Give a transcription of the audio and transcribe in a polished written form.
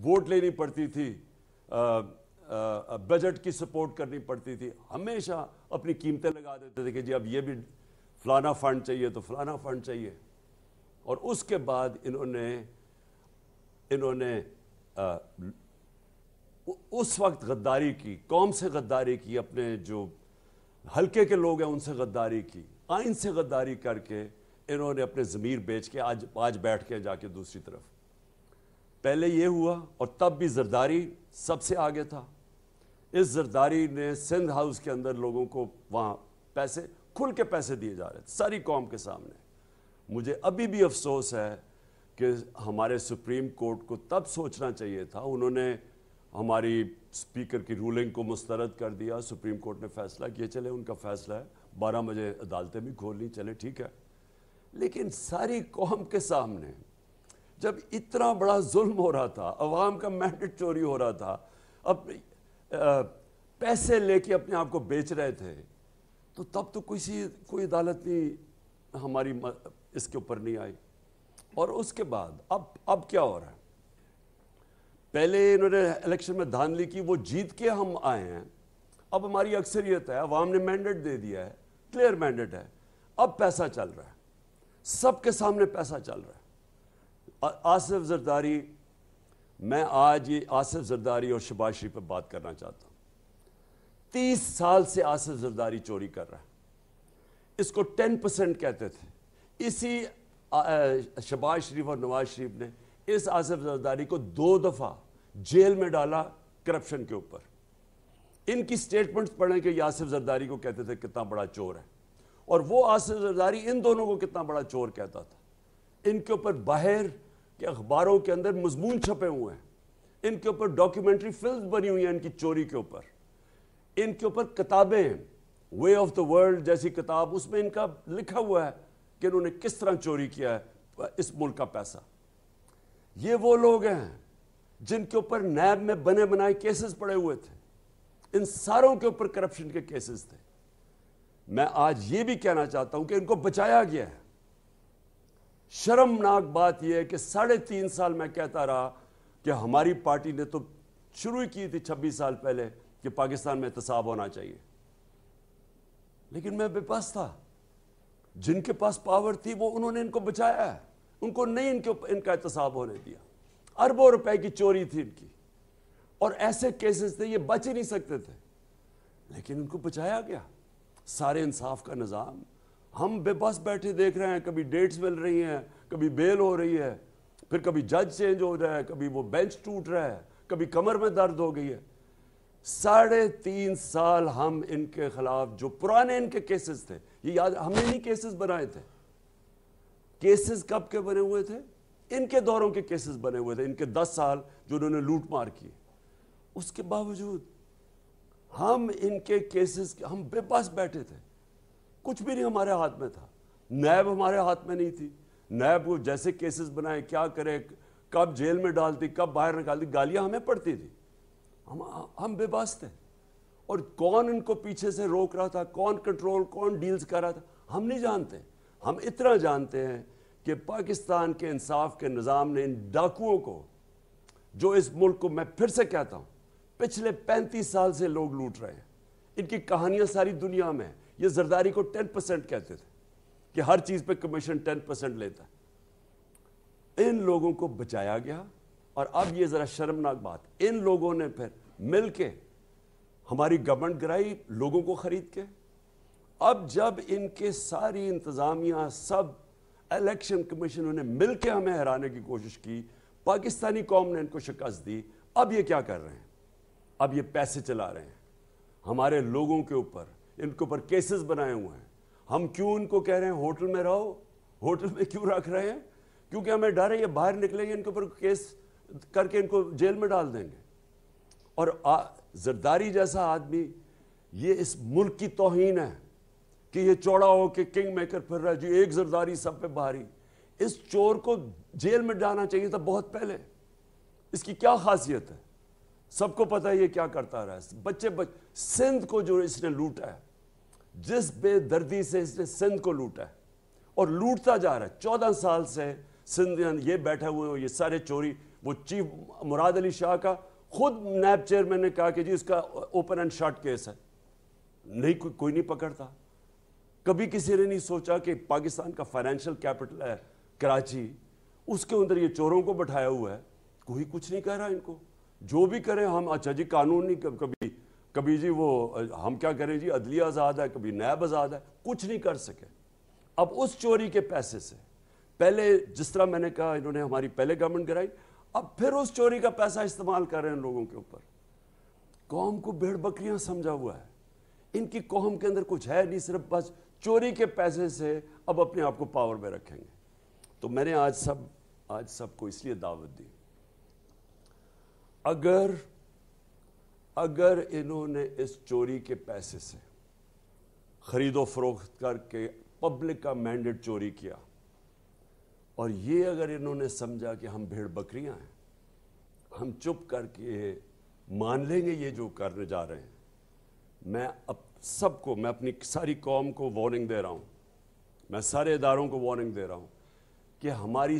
Vote لینی پڑتی تھی, بجٹ کی سپورٹ کرنی پڑتی تھی, ہمیشہ اپنی قیمتیں لگا دیتے تھے کہ جی اب یہ بھی فلانا فنڈ چاہیے تو فلانا فنڈ چاہیے. اور اس کے بعد انہوں نے اس وقت غداری کی, قوم سے غداری کی, اپنے جو حلقے کے لوگ ہیں ان سے غداری کی, آئین سے غداری کر کے انہوں نے اپنے ضمیر بیچ کے آج بیٹھ کے جا کے دوسری طرف. پہلے یہ ہوا, اور تب بھی زرداری سب سے آگے تھا. اس زرداری نے سندھ ہاؤس کے اندر لوگوں کو وہاں پیسے کھل کے پیسے دیے جا رہے تھے ساری قوم کے سامنے. مجھے ابھی بھی افسوس ہے کہ ہمارے سپریم کورٹ کو تب سوچنا چاہیے تھا. انہوں نے ہماری اسپیکر کی رولنگ کو مسترد کر دیا. سپریم کورٹ نے فیصلہ کیا, چلے ان کا فیصلہ ہے, 12 بجے عدالتیں بھی کھول لی, چلے ٹھیک ہے. لیکن ساری قوم کے سامنے جب اتنا بڑا ظلم ہو رہا تھا, عوام کا مینڈیٹ چوری ہو رہا تھا, اب پیسے لے کے اپنے آپ کو بیچ رہے تھے, تو تب تو کوئی عدالت نہیں ہماری اس کے اوپر نہیں آئی. اور اس کے بعد اب کیا ہو رہا ہے؟ پہلے انہوں نے الیکشن میں دھاندلی کی, وہ جیت کے ہم آئے ہیں, اب ہماری اکثریت ہے, عوام نے مینڈیٹ دے دیا ہے, کلیئر مینڈیٹ ہے, اب پیسہ چل رہا ہے, سب کے سامنے پیسہ چل رہا ہے. آصف زرداری, میں آج یہ آصف زرداری اور شہباز شریف پہ بات کرنا چاہتا ہوں. 30 سال سے آصف زرداری چوری کر رہا ہے. اس کو 10% کہتے تھے. اسی شہباز شریف اور نواز شریف نے اس آصف زرداری کو 2 دفعہ جیل میں ڈالا کرپشن کے اوپر. ان کی سٹیٹمنٹس پڑھیں کہ یہ آصف زرداری کو کہتے تھے کتنا بڑا چور ہے, اور وہ آصف زرداری ان دونوں کو کتنا بڑا چور کہتا تھا. ان کے اوپر باہر کے اخباروں کے اندر مضمون چھپے ہوئے ہیں, ان کے اوپر ڈاکیومنٹری فلمز بنی ہوئی ہیں ان کی چوری کے اوپر, ان کے اوپر کتابیں ہیں, وے آف دا ورلڈ جیسی کتاب, اس میں ان کا لکھا ہوا ہے کہ انہوں نے کس طرح چوری کیا ہے اس ملک کا پیسہ. یہ وہ لوگ ہیں جن کے اوپر نیب میں بنے بنائے کیسز پڑے ہوئے تھے, ان ساروں کے اوپر کرپشن کے کیسز تھے. میں آج یہ بھی کہنا چاہتا ہوں کہ ان کو بچایا گیا ہے. شرمناک بات یہ ہے کہ 3.5 سال میں کہتا رہا کہ ہماری پارٹی نے تو شروع ہی کی تھی 26 سال پہلے کہ پاکستان میں احتساب ہونا چاہیے, لیکن میں بے بس تھا. جن کے پاس پاور تھی وہ انہوں نے ان کو بچایا ہے, ان کو نہیں ان کا احتساب ہونے دیا. اربوں روپے کی چوری تھی ان کی, اور ایسے کیسز تھے یہ بچ ہی نہیں سکتے تھے, لیکن ان کو بچایا گیا. سارے انصاف کا نظام, ہم بے بس بیٹھے دیکھ رہے ہیں, کبھی ڈیٹس مل رہی ہیں, کبھی بیل ہو رہی ہے, پھر کبھی جج چینج ہو رہا ہے, کبھی وہ بینچ ٹوٹ رہا ہے, کبھی کمر میں درد ہو گئی ہے. 3.5 سال ہم ان کے خلاف جو پرانے ان کے کیسز تھے, یہ یاد, ہم نے نہیں کیسز بنائے تھے. کیسز کب کے بنے ہوئے تھے؟ ان کے دوروں کے کیسز بنے ہوئے تھے, ان کے 10 سال جو انہوں نے لوٹ مار کی. اس کے باوجود ہم ان کے کیسز, ہم بے بس بیٹھے تھے, کچھ بھی نہیں ہمارے ہاتھ میں تھا. نیب ہمارے ہاتھ میں نہیں تھی. نیب وہ جیسے کیسز بنائے, کیا کرے, کب جیل میں ڈالتی, کب باہر نکالتی, گالیاں ہمیں پڑتی تھی. ہم بے بس تھے, اور کون ان کو پیچھے سے روک رہا تھا, کون کنٹرول, کون ڈیلز کر رہا تھا, ہم نہیں جانتے. ہم اتنا جانتے ہیں کہ پاکستان کے انصاف کے نظام نے ان ڈاکوؤں کو, جو اس ملک کو, میں پھر سے کہتا ہوں, پچھلے 35 سال سے لوگ لوٹ رہے ہیں, ان کی کہانیاں ساری دنیا میں ہیں. یہ زرداری کو 10% کہتے تھے کہ ہر چیز پہ کمیشن 10% لیتا ہے. ان لوگوں کو بچایا گیا, اور اب یہ ذرا شرمناک بات, ان لوگوں نے پھر مل کے ہماری گورنمنٹ گرائی لوگوں کو خرید کے. اب جب ان کے ساری انتظامیہ, سب الیکشن کمیشنوں نے مل کے ہمیں ہرانے کی کوشش کی, پاکستانی قوم نے ان کو شکست دی. اب یہ کیا کر رہے ہیں؟ اب یہ پیسے چلا رہے ہیں ہمارے لوگوں کے اوپر, ان کے اوپر کیسز بنائے ہوئے ہیں. ہم کیوں ان کو کہہ رہے ہیں ہوٹل میں رہو, ہوٹل میں کیوں رکھ رہے ہیں؟ کیونکہ ہمیں ڈر ہے یہ باہر نکلیں گے, ان کے اوپر کیس کر کے ان کو جیل میں ڈال دیں گے. اور زرداری جیسا آدمی, یہ اس ملک کی توہین ہے کہ یہ چوڑا ہو کے کنگ میکر پھر رہا ہے, جو ایک زرداری سب پہ بھاری. اس چور کو جیل میں ڈالنا چاہیے تھا بہت پہلے. اس کی کیا خاصیت ہے؟ سب کو پتہ ہے یہ کیا کرتا رہا ہے. سندھ کو جو اس نے لوٹا ہے, جس بے دردی سے اس نے سندھ کو لوٹا ہے, اور لوٹتا جا رہا ہے. 14 سال سے سندھ یہ بیٹھے ہوئے ہیں, یہ سارے چوری, وہ چیف مراد علی شاہ کا خود نیب چیئرمین نے کہا کہ جی اس کا اوپن اینڈ شٹ کیس ہے، نہیں کوئی نہیں پکڑتا۔ کبھی کسی نے نہیں سوچا کہ پاکستان کا فائنینشیل کیپٹل ہے کراچی، اس کے اندر یہ چوروں کو بٹھایا ہوا ہے، کوئی کچھ نہیں کہہ رہا ان کو۔ جو بھی کریں ہم، اچھا جی قانون نہیں، کبھی جی وہ ہم کیا کریں جی عدلیہ آزاد ہے، کبھی نیب آزاد ہے، کچھ نہیں کر سکے۔ اب اس چوری کے پیسے سے پہلے جس طرح میں نے کہا انہوں نے ہماری پہلے گورنمنٹ گرائی، اب پھر اس چوری کا پیسہ استعمال کر رہے ہیں ان لوگوں کے اوپر۔ قوم کو بھیڑ بکریاں سمجھا ہوا ہے، ان کی قوم کے اندر کچھ ہے نہیں، صرف بس چوری کے پیسے سے اب اپنے آپ کو پاور میں رکھیں گے۔ تو میں نے آج سب کو اس لیے دعوت دی، اگر انہوں نے اس چوری کے پیسے سے خرید و فروخت کر کے پبلک کا مینڈیٹ چوری کیا، اور یہ اگر انہوں نے سمجھا کہ ہم بھیڑ بکریاں ہیں، ہم چپ کر کے مان لیں گے یہ جو کرنے جا رہے ہیں، میں اپنی ساری قوم کو وارننگ دے رہا ہوں، میں سارے اداروں کو وارننگ دے رہا ہوں کہ ہماری